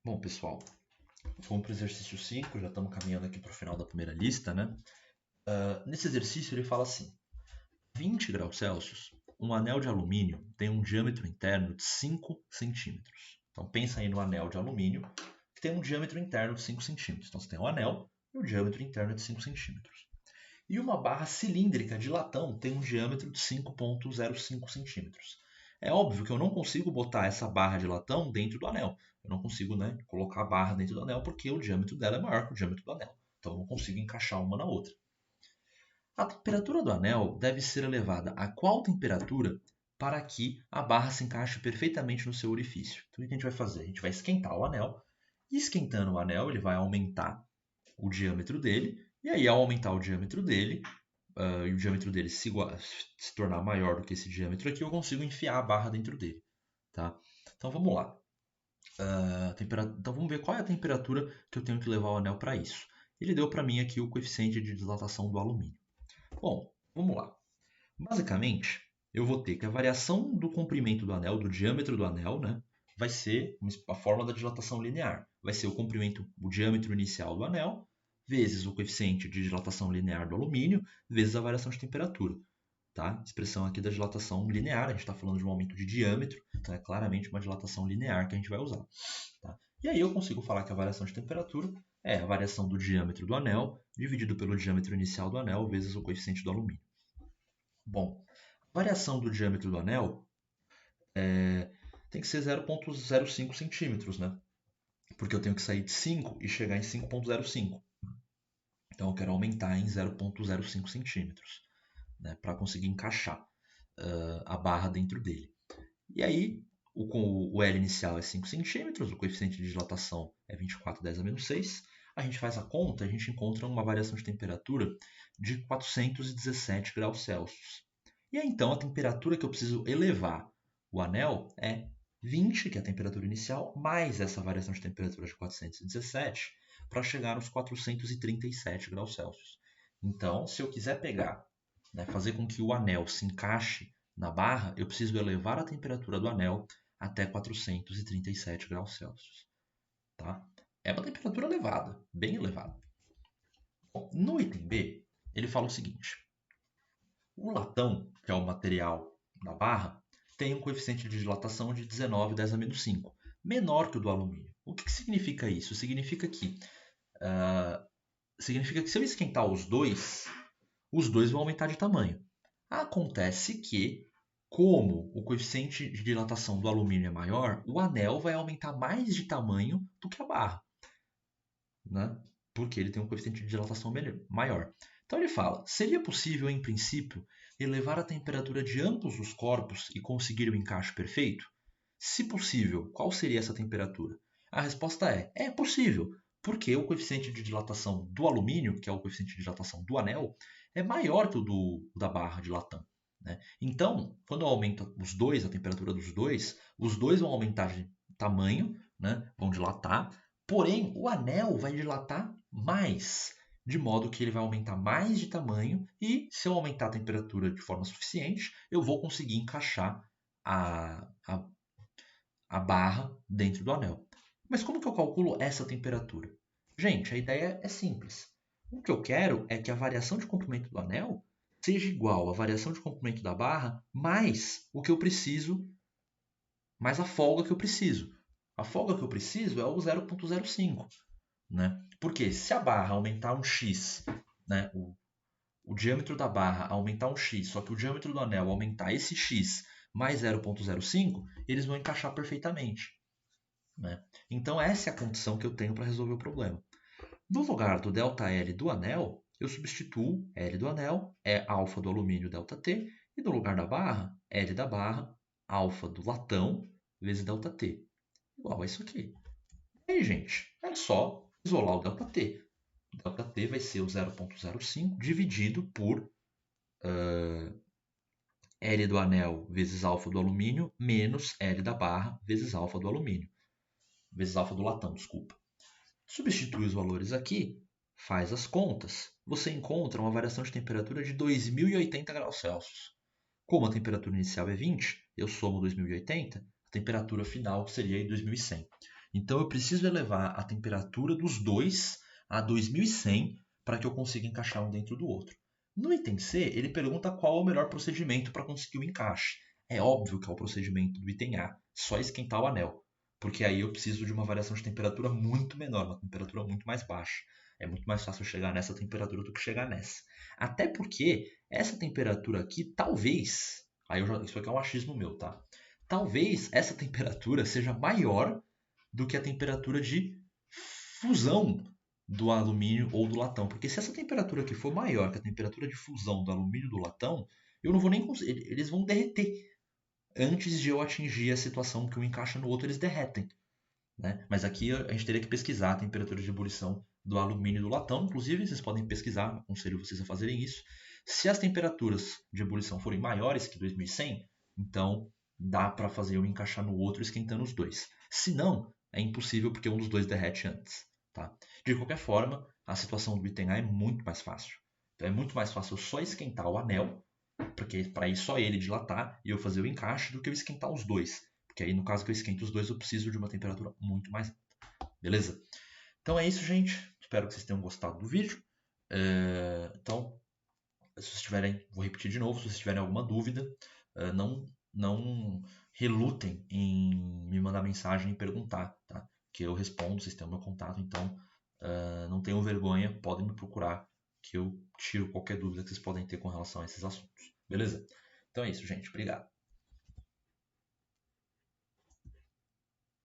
Bom, pessoal, vamos para o exercício 5, já estamos caminhando aqui para o final da primeira lista, né? Nesse exercício ele fala assim, 20 graus Celsius, um anel de alumínio tem um diâmetro interno de 5 centímetros. Então pensa aí no anel de alumínio, que tem um diâmetro interno de 5 centímetros. Então você tem um anel e o diâmetro interno é de 5 centímetros. E uma barra cilíndrica de latão tem um diâmetro de 5,05 centímetros. É óbvio que eu não consigo botar essa barra de latão dentro do anel. Eu não consigo, colocar a barra dentro do anel porque o diâmetro dela é maior que o diâmetro do anel. Então eu não consigo encaixar uma na outra. A temperatura do anel deve ser elevada a qual temperatura para que a barra se encaixe perfeitamente no seu orifício? Então o que a gente vai fazer? A gente vai esquentar o anel. E esquentando o anel, ele vai aumentar o diâmetro dele. E aí, ao aumentar o diâmetro dele, e o diâmetro dele se tornar maior do que esse diâmetro aqui, eu consigo enfiar a barra dentro dele. Tá? Então vamos lá. Então vamos ver qual é a temperatura que eu tenho que levar o anel para isso. Ele deu para mim aqui o coeficiente de dilatação do alumínio. Bom, vamos lá. Basicamente, eu vou ter que a variação do comprimento do anel, do diâmetro do anel, né, vai ser a forma da dilatação linear. Vai ser o diâmetro inicial do anel, vezes o coeficiente de dilatação linear do alumínio, vezes a variação de temperatura. Tá? Expressão aqui da dilatação linear, a gente está falando de um aumento de diâmetro, então é claramente uma dilatação linear que a gente vai usar. Tá? E aí eu consigo falar que a variação de temperatura é a variação do diâmetro do anel dividido pelo diâmetro inicial do anel vezes o coeficiente do alumínio. Bom, a variação do diâmetro do anel tem que ser 0,05 centímetros, né? Porque eu tenho que sair de 5 e chegar em 5,05. Então eu quero aumentar em 0,05 centímetros, né, para conseguir encaixar a barra dentro dele. E aí, o L inicial é 5 centímetros, o coeficiente de dilatação é 24 10 a menos 6. A gente faz a conta, a gente encontra uma variação de temperatura de 417 graus Celsius. E aí, então, a temperatura que eu preciso elevar o anel é 20, que é a temperatura inicial, mais essa variação de temperatura de 417, para chegar nos 437 graus Celsius. Então, se eu quiser pegar, fazer com que o anel se encaixe na barra, eu preciso elevar a temperatura do anel até 437 graus Celsius. Tá? É uma temperatura elevada, bem elevada. Bom, no item B, ele fala o seguinte. O latão, que é o material da barra, tem um coeficiente de dilatação de 19 10 a menos 5, menor que o do alumínio. O que significa isso? Significa que se eu esquentar os dois vão aumentar de tamanho. Acontece que, como o coeficiente de dilatação do alumínio é maior, o anel vai aumentar mais de tamanho do que a barra, né? Porque ele tem um coeficiente de dilatação maior. Então ele fala, seria possível, em princípio, elevar a temperatura de ambos os corpos e conseguir o encaixe perfeito? Se possível, qual seria essa temperatura? A resposta é possível, porque o coeficiente de dilatação do alumínio, que é o coeficiente de dilatação do anel, é maior que o da barra de latão. Né? Então, quando eu aumento a temperatura dos dois, os dois vão aumentar de tamanho, né? Vão dilatar, porém o anel vai dilatar mais, de modo que ele vai aumentar mais de tamanho e, se eu aumentar a temperatura de forma suficiente, eu vou conseguir encaixar a barra dentro do anel. Mas como que eu calculo essa temperatura? Gente, a ideia é simples. O que eu quero é que a variação de comprimento do anel seja igual à variação de comprimento da barra mais o que eu preciso, mais a folga que eu preciso. A folga que eu preciso é o 0,05. Né? Porque se a barra aumentar um x, né, o diâmetro da barra aumentar um x, só que o diâmetro do anel aumentar esse x mais 0,05, eles vão encaixar perfeitamente. Né? Então essa é a condição que eu tenho para resolver o problema. No lugar do ΔL do anel, eu substituo L do anel, é alfa do alumínio ΔT, e no lugar da barra, L da barra, alfa do latão, vezes ΔT. Igual a isso aqui. E aí, gente, é só isolar o ΔT. O ΔT vai ser o 0,05 dividido por L do anel vezes alfa do alumínio, menos L da barra vezes alfa do alumínio. Vezes alfa do latão, desculpa. Substitui os valores aqui, faz as contas, você encontra uma variação de temperatura de 2080 graus Celsius. Como a temperatura inicial é 20, eu somo 2080, a temperatura final seria 2100. Então eu preciso elevar a temperatura dos dois a 2100 para que eu consiga encaixar um dentro do outro. No item C, ele pergunta qual é o melhor procedimento para conseguir o encaixe. É óbvio que é o procedimento do item A, só esquentar o anel, porque aí eu preciso de uma variação de temperatura muito menor, uma temperatura muito mais baixa. É muito mais fácil chegar nessa temperatura do que chegar nessa. Até porque essa temperatura aqui, talvez, isso aqui é um achismo meu, tá? Talvez essa temperatura seja maior do que a temperatura de fusão do alumínio ou do latão. Porque se essa temperatura aqui for maior que a temperatura de fusão do alumínio e do latão, eu não vou nem conseguir, eles vão derreter. Antes de eu atingir a situação que um encaixa no outro, eles derretem. Né? Mas aqui a gente teria que pesquisar a temperatura de ebulição do alumínio e do latão. Inclusive, vocês podem pesquisar, aconselho vocês a fazerem isso. Se as temperaturas de ebulição forem maiores que 2100, então dá para fazer um encaixar no outro esquentando os dois. Se não, é impossível porque um dos dois derrete antes. Tá? De qualquer forma, a situação do item A é muito mais fácil. Então é muito mais fácil eu só esquentar o anel, porque para ir só ele dilatar e eu fazer o encaixe, do que eu esquentar os dois. Porque aí no caso que eu esquento os dois, eu preciso de uma temperatura muito mais alta. Beleza? Então é isso, gente. Espero que vocês tenham gostado do vídeo. Então, se vocês tiverem, vou repetir de novo, se vocês tiverem alguma dúvida, não relutem em me mandar mensagem e perguntar, tá? Que eu respondo, vocês têm o meu contato, então não tenham vergonha, podem me procurar, que eu tiro qualquer dúvida que vocês podem ter com relação a esses assuntos. Beleza? Então é isso, gente. Obrigado.